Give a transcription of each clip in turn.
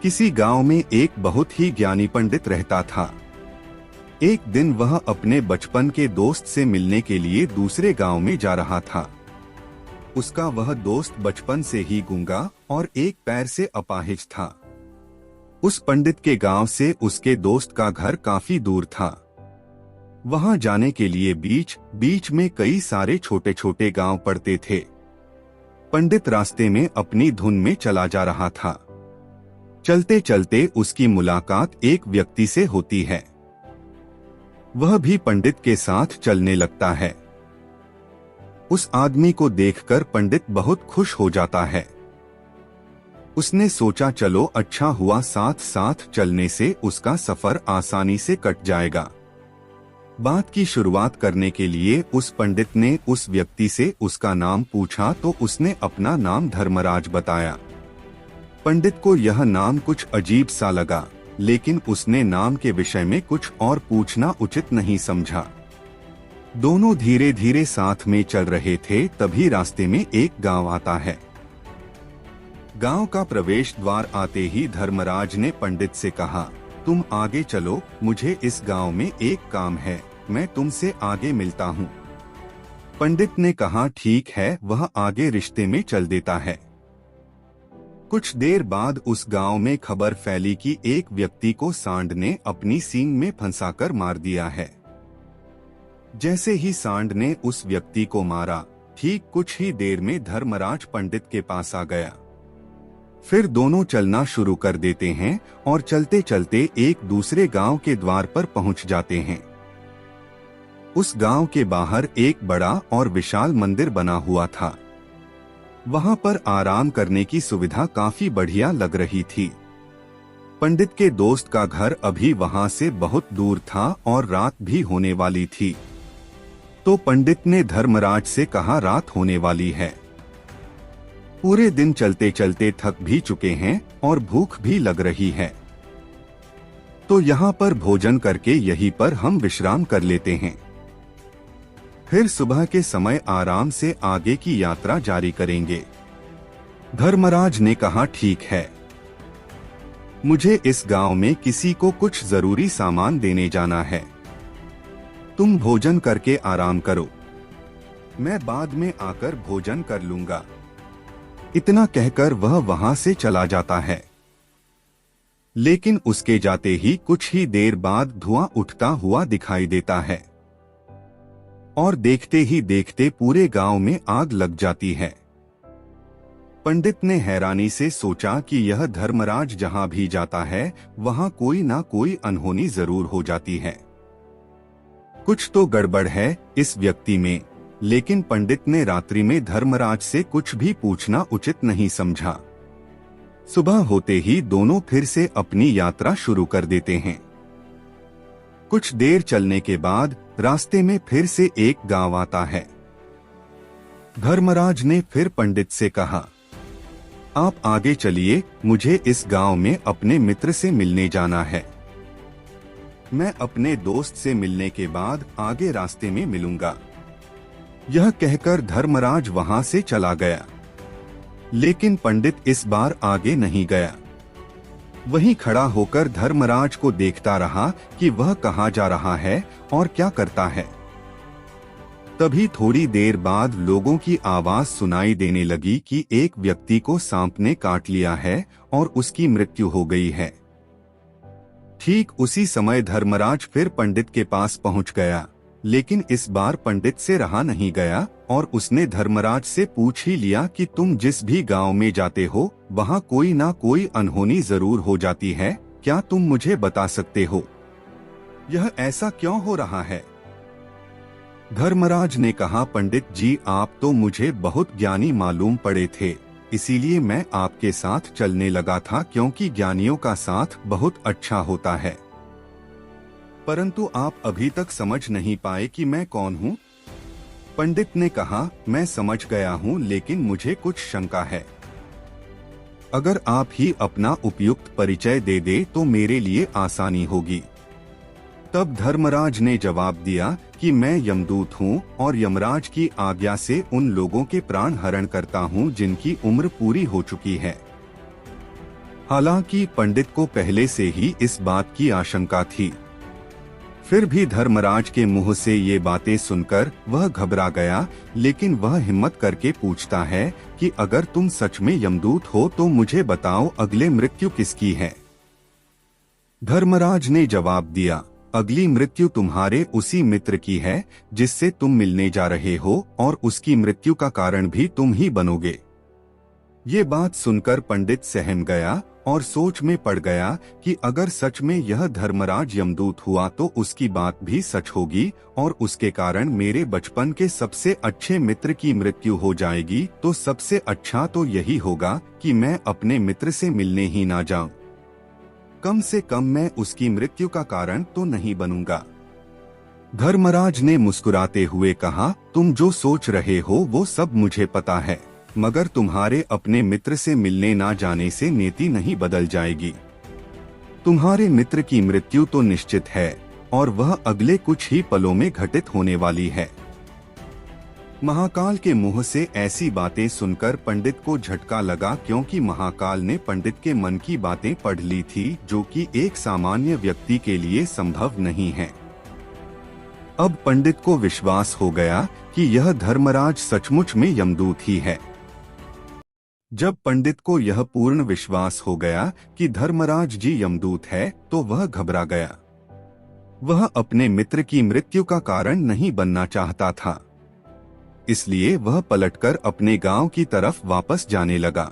किसी गांव में एक बहुत ही ज्ञानी पंडित रहता था। एक दिन वह अपने बचपन के दोस्त से मिलने के लिए दूसरे गांव में जा रहा था। उसका वह दोस्त बचपन से ही गूंगा और एक पैर से अपाहिज था। उस पंडित के गांव से उसके दोस्त का घर काफी दूर था। वहां जाने के लिए बीच बीच में कई सारे छोटे छोटे गांव पड़ते थे। पंडित रास्ते में अपनी धुन में चला जा रहा था। चलते चलते उसकी मुलाकात एक व्यक्ति से होती है। वह भी पंडित के साथ चलने लगता है। उस आदमी को देखकर पंडित बहुत खुश हो जाता है। उसने सोचा चलो अच्छा हुआ, साथ साथ चलने से उसका सफर आसानी से कट जाएगा। बात की शुरुआत करने के लिए उस पंडित ने उस व्यक्ति से उसका नाम पूछा तो उसने अपना नाम धर्मराज बताया। पंडित को यह नाम कुछ अजीब सा लगा, लेकिन उसने नाम के विषय में कुछ और पूछना उचित नहीं समझा। दोनों धीरे धीरे साथ में चल रहे थे, तभी रास्ते में एक गांव आता है। गांव का प्रवेश द्वार आते ही धर्मराज ने पंडित से कहा, तुम आगे चलो, मुझे इस गांव में एक काम है, मैं तुमसे आगे मिलता हूँ। पंडित ने कहा ठीक है। वह आगे रिश्ते में चल देता है। कुछ देर बाद उस गांव में खबर फैली कि एक व्यक्ति को सांड ने अपनी सींग में फंसाकर मार दिया है। जैसे ही सांड ने उस व्यक्ति को मारा, ठीक कुछ ही देर में धर्मराज पंडित के पास आ गया। फिर दोनों चलना शुरू कर देते हैं और चलते चलते एक दूसरे गांव के द्वार पर पहुंच जाते हैं। उस गांव के बाहर एक बड़ा और विशाल मंदिर बना हुआ था। वहां पर आराम करने की सुविधा काफी बढ़िया लग रही थी। पंडित के दोस्त का घर अभी वहां से बहुत दूर था और रात भी होने वाली थी। तो पंडित ने धर्मराज से कहा रात होने वाली है, पूरे दिन चलते चलते थक भी चुके हैं और भूख भी लग रही है, तो यहाँ पर भोजन करके यहीं पर हम विश्राम कर लेते हैं। फिर सुबह के समय आराम से आगे की यात्रा जारी करेंगे। धर्मराज ने कहा ठीक है, मुझे इस गांव में किसी को कुछ जरूरी सामान देने जाना है। तुम भोजन करके आराम करो, मैं बाद में आकर भोजन कर लूंगा। इतना कहकर वह वहां से चला जाता है। लेकिन उसके जाते ही कुछ ही देर बाद धुआं उठता हुआ दिखाई देता है और देखते ही देखते पूरे गांव में आग लग जाती है। पंडित ने हैरानी से सोचा कि यह धर्मराज जहां भी जाता है वहां कोई ना कोई अनहोनी जरूर हो जाती है। कुछ तो गड़बड़ है इस व्यक्ति में, लेकिन पंडित ने रात्रि में धर्मराज से कुछ भी पूछना उचित नहीं समझा। सुबह होते ही दोनों फिर से अपनी यात्रा शुरू कर देते हैं। कुछ देर चलने के बाद रास्ते में फिर से एक गांव आता है। धर्मराज ने फिर पंडित से कहा, आप आगे चलिए, मुझे इस गांव में अपने मित्र से मिलने जाना है। मैं अपने दोस्त से मिलने के बाद आगे रास्ते में मिलूंगा। यह कहकर धर्मराज वहां से चला गया। लेकिन पंडित इस बार आगे नहीं गया। वहीं खड़ा होकर धर्मराज को देखता रहा कि वह कहां जा रहा है और क्या करता है। तभी थोड़ी देर बाद लोगों की आवाज सुनाई देने लगी कि एक व्यक्ति को सांप ने काट लिया है और उसकी मृत्यु हो गई है। ठीक उसी समय धर्मराज फिर पंडित के पास पहुंच गया, लेकिन इस बार पंडित से रहा नहीं गया और उसने धर्मराज से पूछ ही लिया कि तुम जिस भी गांव में जाते हो वहां कोई ना कोई अनहोनी जरूर हो जाती है, क्या तुम मुझे बता सकते हो यह ऐसा क्यों हो रहा है? धर्मराज ने कहा, पंडित जी आप तो मुझे बहुत ज्ञानी मालूम पड़े थे, इसीलिए मैं आपके साथ चलने लगा था, क्योंकि ज्ञानियों का साथ बहुत अच्छा होता है। परंतु आप अभी तक समझ नहीं पाए कि मैं कौन हूँ। पंडित ने कहा, मैं समझ गया हूँ, लेकिन मुझे कुछ शंका है। अगर आप ही अपना उपयुक्त परिचय दे दे तो मेरे लिए आसानी होगी। तब धर्मराज ने जवाब दिया कि मैं यमदूत हूँ और यमराज की आज्ञा से उन लोगों के प्राण हरण करता हूँ जिनकी उम्र पूरी हो चुकी है। हालांकि पंडित को पहले से ही इस बात की आशंका थी, फिर भी धर्मराज के मुंह से ये बातें सुनकर वह घबरा गया। लेकिन वह हिम्मत करके पूछता है कि अगर तुम सच में यमदूत हो तो मुझे बताओ, अगले मृत्यु किसकी है? धर्मराज ने जवाब दिया, अगली मृत्यु तुम्हारे उसी मित्र की है जिससे तुम मिलने जा रहे हो, और उसकी मृत्यु का कारण भी तुम ही बनोगे। ये बात सुनकर पंडित सहम गया और सोच में पड़ गया कि अगर सच में यह धर्मराज यमदूत हुआ तो उसकी बात भी सच होगी और उसके कारण मेरे बचपन के सबसे अच्छे मित्र की मृत्यु हो जाएगी। तो सबसे अच्छा तो यही होगा कि मैं अपने मित्र से मिलने ही ना जाऊं। कम से कम मैं उसकी मृत्यु का कारण तो नहीं बनूंगा। धर्मराज ने मुस्कुराते हुए कहा, तुम जो सोच रहे हो वो सब मुझे पता है, मगर तुम्हारे अपने मित्र से मिलने ना जाने से नीति नहीं बदल जाएगी। तुम्हारे मित्र की मृत्यु तो निश्चित है और वह अगले कुछ ही पलों में घटित होने वाली है। महाकाल के मुंह से ऐसी बातें सुनकर पंडित को झटका लगा, क्योंकि महाकाल ने पंडित के मन की बातें पढ़ ली थी, जो कि एक सामान्य व्यक्ति के लिए संभव नहीं है। अब पंडित को विश्वास हो गया कि यह धर्मराज सचमुच में यमदूत ही है। जब पंडित को यह पूर्ण विश्वास हो गया कि धर्मराज जी यमदूत है तो वह घबरा गया। वह अपने मित्र की मृत्यु का कारण नहीं बनना चाहता था, इसलिए वह पलटकर अपने गांव की तरफ वापस जाने लगा।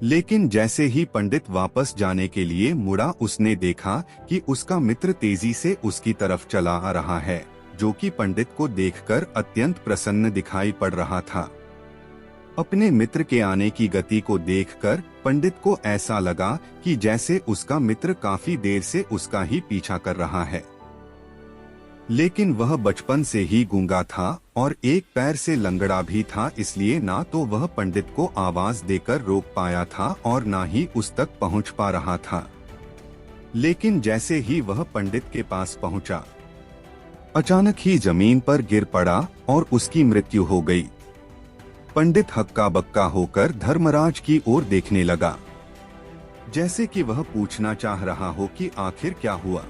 लेकिन जैसे ही पंडित वापस जाने के लिए मुड़ा, उसने देखा कि उसका मित्र तेजी से उसकी तरफ चला आ रहा है, जो कि पंडित को देखकर अत्यंत प्रसन्न दिखाई पड़ रहा था। अपने मित्र के आने की गति को देखकर पंडित को ऐसा लगा कि जैसे उसका मित्र काफी देर से उसका ही पीछा कर रहा है। लेकिन वह बचपन से ही गूंगा था और एक पैर से लंगड़ा भी था, इसलिए ना तो वह पंडित को आवाज देकर रोक पाया था और ना ही उस तक पहुंच पा रहा था। लेकिन जैसे ही वह पंडित के पास पहुंचा, अचानक ही जमीन पर गिर पड़ा और उसकी मृत्यु हो गई। पंडित हक्का बक्का होकर धर्मराज की ओर देखने लगा, जैसे कि वह पूछना चाह रहा हो कि आखिर क्या हुआ।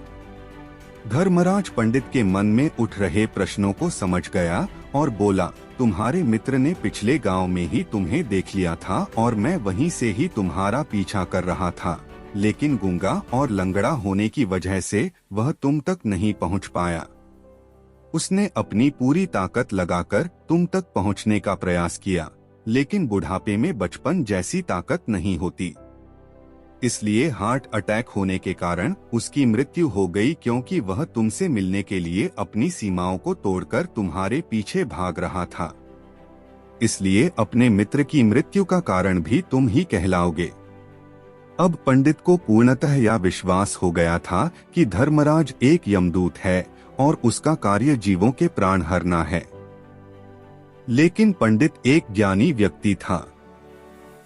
धर्मराज पंडित के मन में उठ रहे प्रश्नों को समझ गया और बोला, तुम्हारे मित्र ने पिछले गांव में ही तुम्हें देख लिया था और मैं वहीं से ही तुम्हारा पीछा कर रहा था, लेकिन गूंगा और लंगड़ा होने की वजह से वह तुम तक नहीं पहुंच पाया। उसने अपनी पूरी ताकत लगाकर तुम तक पहुंचने का प्रयास किया, लेकिन बुढ़ापे में बचपन जैसी ताकत नहीं होती, इसलिए हार्ट अटैक होने के कारण उसकी मृत्यु हो गई, क्योंकि वह तुमसे मिलने के लिए अपनी सीमाओं को तोड़कर तुम्हारे पीछे भाग रहा था। इसलिए अपने मित्र की मृत्यु का कारण भी तुम ही कहलाओगे। अब पंडित को पूर्णतः यह विश्वास हो गया था कि धर्मराज एक यमदूत है और उसका कार्य जीवों के प्राण हरना है। लेकिन पंडित एक ज्ञानी व्यक्ति था।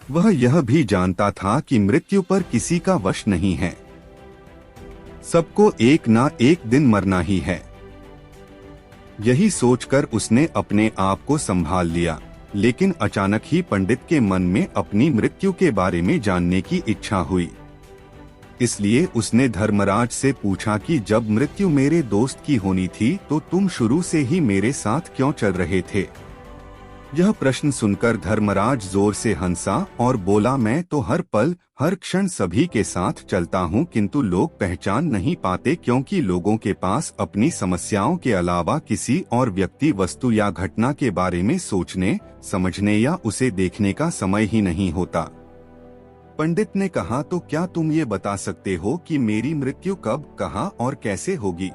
वह यह भी जानता था कि मृत्यु पर किसी का वश नहीं है, सबको एक ना एक दिन मरना ही है। यही सोचकर उसने अपने आप को संभाल लिया, लेकिन अचानक ही पंडित के मन में अपनी मृत्यु के बारे में जानने की इच्छा हुई। इसलिए उसने धर्मराज से पूछा कि जब मृत्यु मेरे दोस्त की होनी थी तो तुम शुरू से ही मेरे साथ क्यों चल रहे थे? यह प्रश्न सुनकर धर्मराज जोर से हंसा और बोला, मैं तो हर पल हर क्षण सभी के साथ चलता हूँ, किंतु लोग पहचान नहीं पाते, क्योंकि लोगों के पास अपनी समस्याओं के अलावा किसी और व्यक्ति, वस्तु या घटना के बारे में सोचने, समझने या उसे देखने का समय ही नहीं होता। पंडित ने कहा, तो क्या तुम ये बता सकते हो कि मेरी मृत्यु कब, कहाँ और कैसे होगी?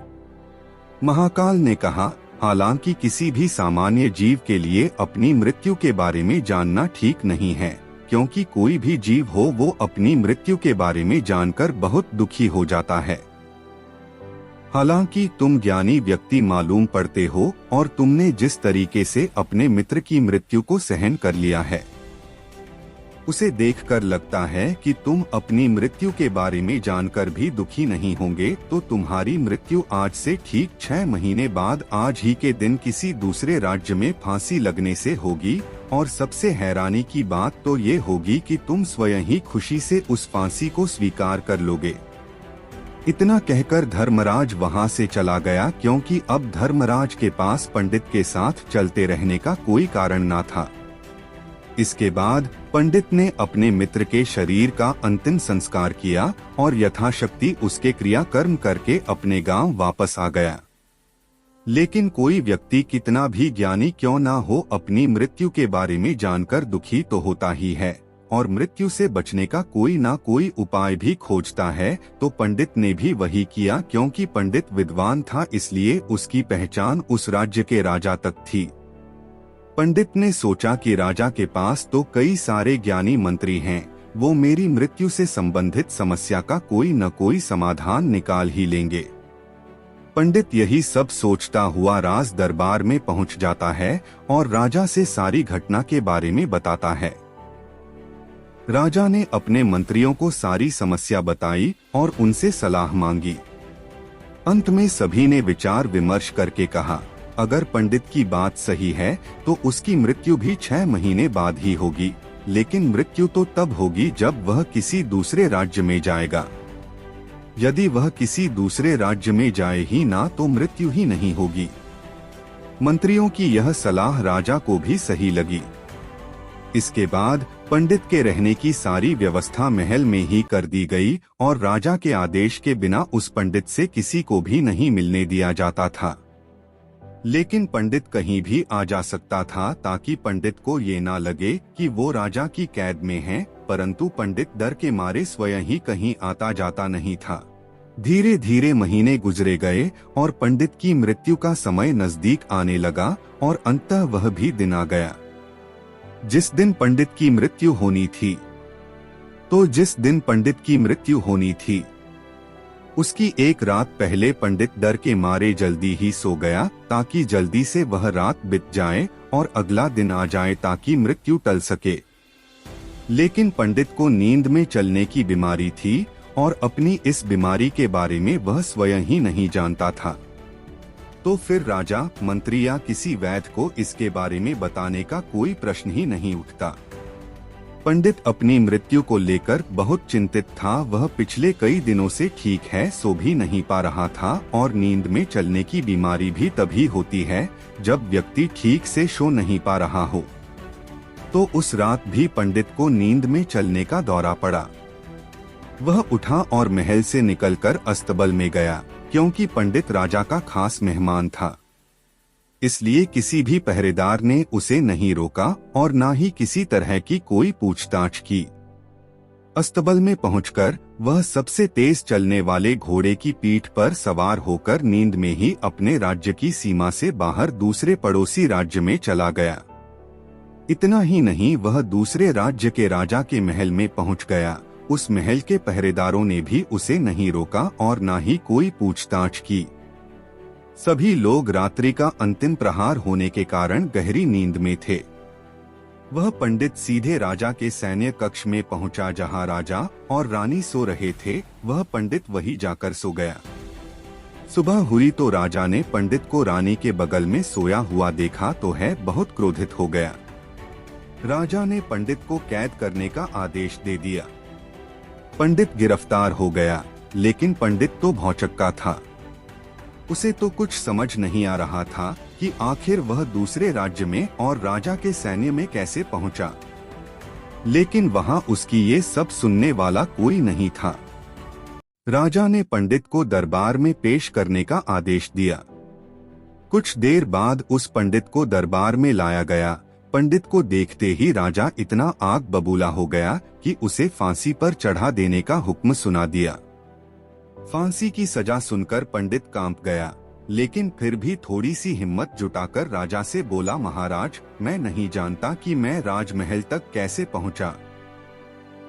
महाकाल ने कहा, हालांकि किसी भी सामान्य जीव के लिए अपनी मृत्यु के बारे में जानना ठीक नहीं है, क्योंकि कोई भी जीव हो वो अपनी मृत्यु के बारे में जानकर बहुत दुखी हो जाता है। हालांकि तुम ज्ञानी व्यक्ति मालूम पड़ते हो और तुमने जिस तरीके से अपने मित्र की मृत्यु को सहन कर लिया है, उसे देखकर लगता है कि तुम अपनी मृत्यु के बारे में जानकर भी दुखी नहीं होंगे, तो तुम्हारी मृत्यु आज से ठीक 6 महीने बाद आज ही के दिन किसी दूसरे राज्य में फांसी लगने से होगी। और सबसे हैरानी की बात तो ये होगी कि तुम स्वयं ही खुशी से उस फांसी को स्वीकार कर लोगे। इतना कहकर धर्मराज वहां से चला गया, क्योंकि अब धर्मराज के पास पंडित के साथ चलते रहने का कोई कारण न था। इसके बाद पंडित ने अपने मित्र के शरीर का अंतिम संस्कार किया और यथाशक्ति उसके क्रियाकर्म करके अपने गांव वापस आ गया। लेकिन कोई व्यक्ति कितना भी ज्ञानी क्यों ना हो, अपनी मृत्यु के बारे में जानकर दुखी तो होता ही है और मृत्यु से बचने का कोई ना कोई उपाय भी खोजता है। तो पंडित ने भी वही किया, क्योंकि पंडित विद्वान था, इसलिए उसकी पहचान उस राज्य के राजा तक थी। पंडित ने सोचा कि राजा के पास तो कई सारे ज्ञानी मंत्री हैं, वो मेरी मृत्यु से संबंधित समस्या का कोई न कोई समाधान निकाल ही लेंगे। पंडित यही सब सोचता हुआ राज दरबार में पहुंच जाता है और राजा से सारी घटना के बारे में बताता है। राजा ने अपने मंत्रियों को सारी समस्या बताई और उनसे सलाह मांगी। अंत में सभी ने विचार विमर्श करके कहा, अगर पंडित की बात सही है तो उसकी मृत्यु भी 6 महीने बाद ही होगी, लेकिन मृत्यु तो तब होगी जब वह किसी दूसरे राज्य में जाएगा। यदि वह किसी दूसरे राज्य में जाए ही ना तो मृत्यु ही नहीं होगी। मंत्रियों की यह सलाह राजा को भी सही लगी। इसके बाद पंडित के रहने की सारी व्यवस्था महल में ही कर दी गई और राजा के आदेश के बिना उस पंडित से किसी को भी नहीं मिलने दिया जाता था। लेकिन पंडित कहीं भी आ जा सकता था, ताकि पंडित को ये ना लगे कि वो राजा की कैद में है, परंतु पंडित डर के मारे स्वयं ही कहीं आता जाता नहीं था। धीरे धीरे महीने गुजरे गए और पंडित की मृत्यु का समय नजदीक आने लगा और अंततः वह भी दिन आ गया जिस दिन पंडित की मृत्यु होनी थी। तो जिस दिन पंडित की मृत्यु होनी थी उसकी एक रात पहले पंडित डर के मारे जल्दी ही सो गया, ताकि जल्दी से वह रात बीत जाए और अगला दिन आ जाए ताकि मृत्यु टल सके। लेकिन पंडित को नींद में चलने की बीमारी थी और अपनी इस बीमारी के बारे में वह स्वयं ही नहीं जानता था। तो फिर राजा, मंत्री या किसी वैद्य को इसके बारे में बताने का कोई प्रश्न ही नहीं उठता। पंडित अपनी मृत्यु को लेकर बहुत चिंतित था। वह पिछले कई दिनों से ठीक है, सो भी नहीं पा रहा था और नींद में चलने की बीमारी भी तभी होती है जब व्यक्ति ठीक से सो नहीं पा रहा हो। तो उस रात भी पंडित को नींद में चलने का दौरा पड़ा। वह उठा और महल से निकलकर अस्तबल में गया, क्योंकि पंडित राजा का खास मेहमान था। इसलिए किसी भी पहरेदार ने उसे नहीं रोका और ना ही किसी तरह की कोई पूछताछ की। अस्तबल में पहुंचकर वह सबसे तेज चलने वाले घोड़े की पीठ पर सवार होकर नींद में ही अपने राज्य की सीमा से बाहर दूसरे पड़ोसी राज्य में चला गया। इतना ही नहीं, वह दूसरे राज्य के राजा के महल में पहुंच गया। उस महल के पहरेदारों ने भी उसे नहीं रोका और ना ही कोई पूछताछ की। सभी लोग रात्रि का अंतिम प्रहार होने के कारण गहरी नींद में थे। वह पंडित सीधे राजा के सैन्य कक्ष में पहुंचा, जहां राजा और रानी सो रहे थे। वह पंडित वही जाकर सो गया। सुबह हुई तो राजा ने पंडित को रानी के बगल में सोया हुआ देखा तो है बहुत क्रोधित हो गया। राजा ने पंडित को कैद करने का आदेश दे दिया। पंडित गिरफ्तार हो गया, लेकिन पंडित तो भौचक्का था। उसे तो कुछ समझ नहीं आ रहा था कि आखिर वह दूसरे राज्य में और राजा के सैन्य में कैसे पहुंचा। लेकिन वहां उसकी ये सब सुनने वाला कोई नहीं था। राजा ने पंडित को दरबार में पेश करने का आदेश दिया। कुछ देर बाद उस पंडित को दरबार में लाया गया। पंडित को देखते ही राजा इतना आग बबूला हो गया कि उसे फांसी पर चढ़ा देने का हुक्म सुना दिया। फांसी की सजा सुनकर पंडित कांप गया, लेकिन फिर भी थोड़ी सी हिम्मत जुटाकर राजा से बोला, महाराज, मैं नहीं जानता कि मैं राजमहल तक कैसे पहुंचा।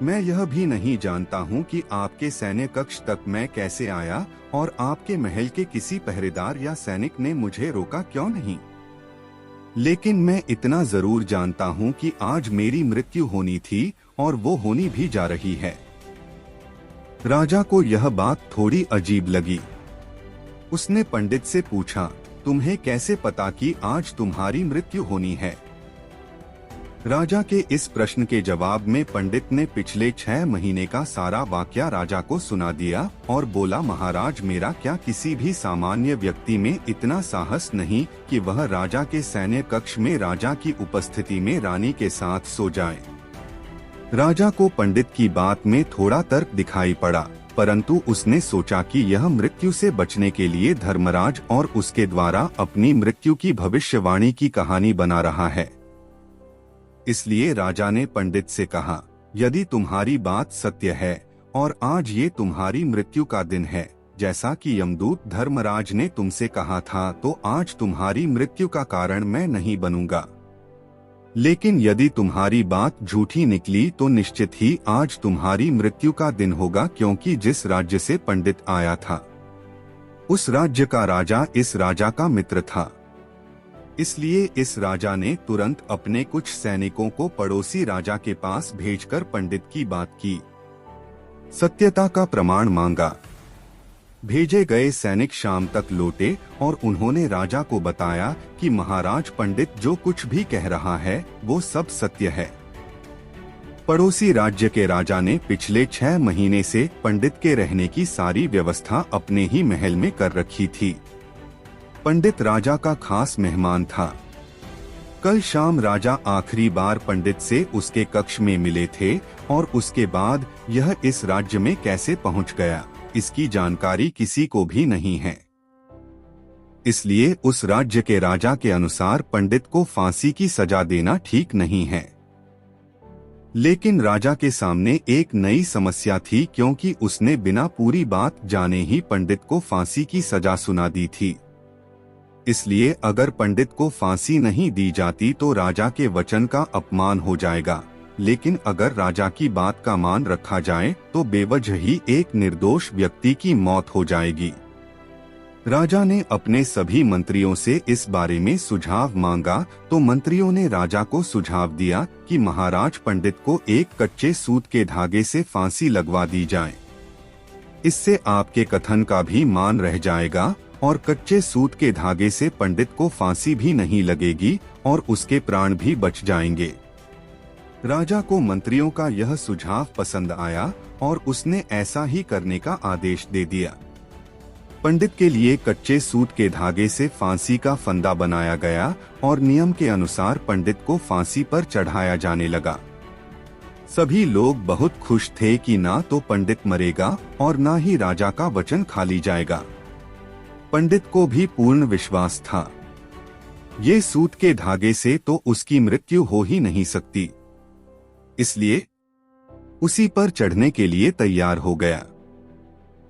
मैं यह भी नहीं जानता हूं कि आपके सैन्य कक्ष तक मैं कैसे आया और आपके महल के किसी पहरेदार या सैनिक ने मुझे रोका क्यों नहीं। लेकिन मैं इतना जरूर जानता हूं कि आज मेरी मृत्यु होनी थी और वो होनी भी जा रही है। राजा को यह बात थोड़ी अजीब लगी। उसने पंडित से पूछा, तुम्हें कैसे पता कि आज तुम्हारी मृत्यु होनी है? राजा के इस प्रश्न के जवाब में पंडित ने पिछले 6 महीने का सारा वाकया राजा को सुना दिया और बोला, महाराज, मेरा क्या किसी भी सामान्य व्यक्ति में इतना साहस नहीं कि वह राजा के सैन्य कक्ष में राजा की उपस्थिति में रानी के साथ सो जाए। राजा को पंडित की बात में थोड़ा तर्क दिखाई पड़ा, परंतु उसने सोचा कि यह मृत्यु से बचने के लिए धर्मराज और उसके द्वारा अपनी मृत्यु की भविष्यवाणी की कहानी बना रहा है। इसलिए राजा ने पंडित से कहा, यदि तुम्हारी बात सत्य है और आज ये तुम्हारी मृत्यु का दिन है, जैसा कि यमदूत धर्मराज ने तुमसे कहा था, तो आज तुम्हारी मृत्यु का कारण मैं नहीं बनूंगा। लेकिन यदि तुम्हारी बात झूठी निकली तो निश्चित ही आज तुम्हारी मृत्यु का दिन होगा, क्योंकि जिस राज्य से पंडित आया था उस राज्य का राजा इस राजा का मित्र था। इसलिए इस राजा ने तुरंत अपने कुछ सैनिकों को पड़ोसी राजा के पास भेजकर पंडित की बात की सत्यता का प्रमाण मांगा। भेजे गए सैनिक शाम तक लौटे और उन्होंने राजा को बताया कि महाराज, पंडित जो कुछ भी कह रहा है वो सब सत्य है। पड़ोसी राज्य के राजा ने पिछले 6 महीने से पंडित के रहने की सारी व्यवस्था अपने ही महल में कर रखी थी। पंडित राजा का खास मेहमान था। कल शाम राजा आखिरी बार पंडित से उसके कक्ष में मिले थे और उसके बाद यह इस राज्य में कैसे पहुंच गया, इसकी जानकारी किसी को भी नहीं है। इसलिए उस राज्य के राजा के अनुसार पंडित को फांसी की सजा देना ठीक नहीं है। लेकिन राजा के सामने एक नई समस्या थी, क्योंकि उसने बिना पूरी बात जाने ही पंडित को फांसी की सजा सुना दी थी। इसलिए अगर पंडित को फांसी नहीं दी जाती तो राजा के वचन का अपमान हो जाएगा, लेकिन अगर राजा की बात का मान रखा जाए तो बेवजह ही एक निर्दोष व्यक्ति की मौत हो जाएगी। राजा ने अपने सभी मंत्रियों से इस बारे में सुझाव मांगा तो मंत्रियों ने राजा को सुझाव दिया कि महाराज, पंडित को एक कच्चे सूत के धागे से फांसी लगवा दी जाए। इससे आपके कथन का भी मान रह जाएगा और कच्चे सूत के धागे से पंडित को फांसी भी नहीं लगेगी और उसके प्राण भी बच जाएंगे। राजा को मंत्रियों का यह सुझाव पसंद आया और उसने ऐसा ही करने का आदेश दे दिया। पंडित के लिए कच्चे सूत के धागे से फांसी का फंदा बनाया गया और नियम के अनुसार पंडित को फांसी पर चढ़ाया जाने लगा। सभी लोग बहुत खुश थे कि ना तो पंडित मरेगा और ना ही राजा का वचन खाली जाएगा। पंडित को भी पूर्ण विश्वास था, ये सूत के धागे से तो उसकी मृत्यु हो ही नहीं सकती। इसलिए उसी पर चढ़ने के लिए तैयार हो गया।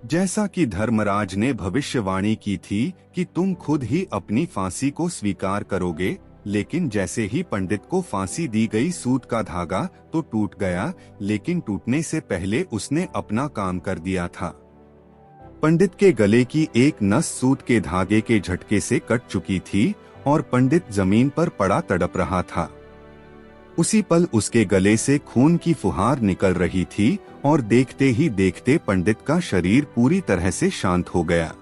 जैसा कि धर्मराज ने भविष्यवाणी की थी कि तुम खुद ही अपनी फांसी को स्वीकार करोगे, लेकिन जैसे ही पंडित को फांसी दी गई, सूत का धागा तो टूट गया, लेकिन टूटने से पहले उसने अपना काम कर दिया था। पंडित के गले की एक नस सूत के धागे के झटके से कट चुकी थी और पंडित जमीन पर पड़ा तड़प रहा था। उसी पल उसके गले से खून की फुहार निकल रही थी और देखते ही देखते पंडित का शरीर पूरी तरह से शांत हो गया।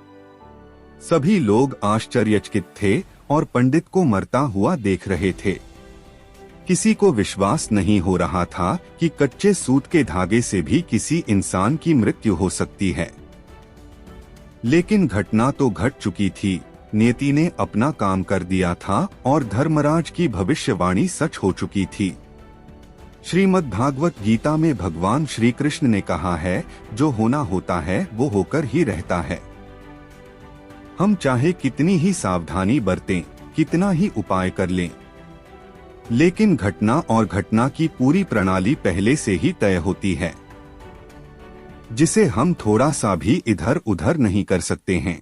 सभी लोग आश्चर्यचकित थे और पंडित को मरता हुआ देख रहे थे। किसी को विश्वास नहीं हो रहा था कि कच्चे सूत के धागे से भी किसी इंसान की मृत्यु हो सकती है। लेकिन घटना तो घट चुकी थी, नियति ने अपना काम कर दिया था और धर्मराज की भविष्यवाणी सच हो चुकी थी। श्रीमद् भागवत गीता में भगवान श्री कृष्ण ने कहा है, जो होना होता है वो होकर ही रहता है। हम चाहे कितनी ही सावधानी बरतें, कितना ही उपाय कर लें, लेकिन घटना और घटना की पूरी प्रणाली पहले से ही तय होती है, जिसे हम थोड़ा सा भी इधर उधर नहीं कर सकते हैं।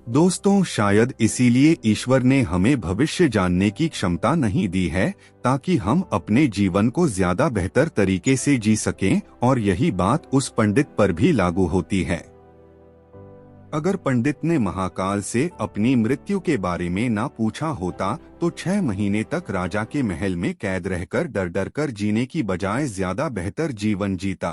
दोस्तों, शायद इसीलिए ईश्वर ने हमें भविष्य जानने की क्षमता नहीं दी है, ताकि हम अपने जीवन को ज्यादा बेहतर तरीके से जी सकें, और यही बात उस पंडित पर भी लागू होती है। अगर पंडित ने महाकाल से अपनी मृत्यु के बारे में ना पूछा होता तो 6 महीने तक राजा के महल में कैद रहकर डर डर कर जीने की बजाय ज्यादा बेहतर जीवन जीता।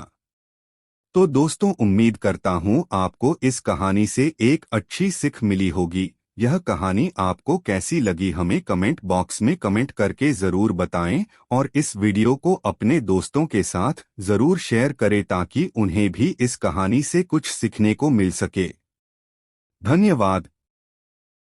तो दोस्तों, उम्मीद करता हूँ आपको इस कहानी से एक अच्छी सीख मिली होगी। यह कहानी आपको कैसी लगी हमें कमेंट बॉक्स में कमेंट करके जरूर बताएं और इस वीडियो को अपने दोस्तों के साथ जरूर शेयर करें ताकि उन्हें भी इस कहानी से कुछ सीखने को मिल सके। धन्यवाद।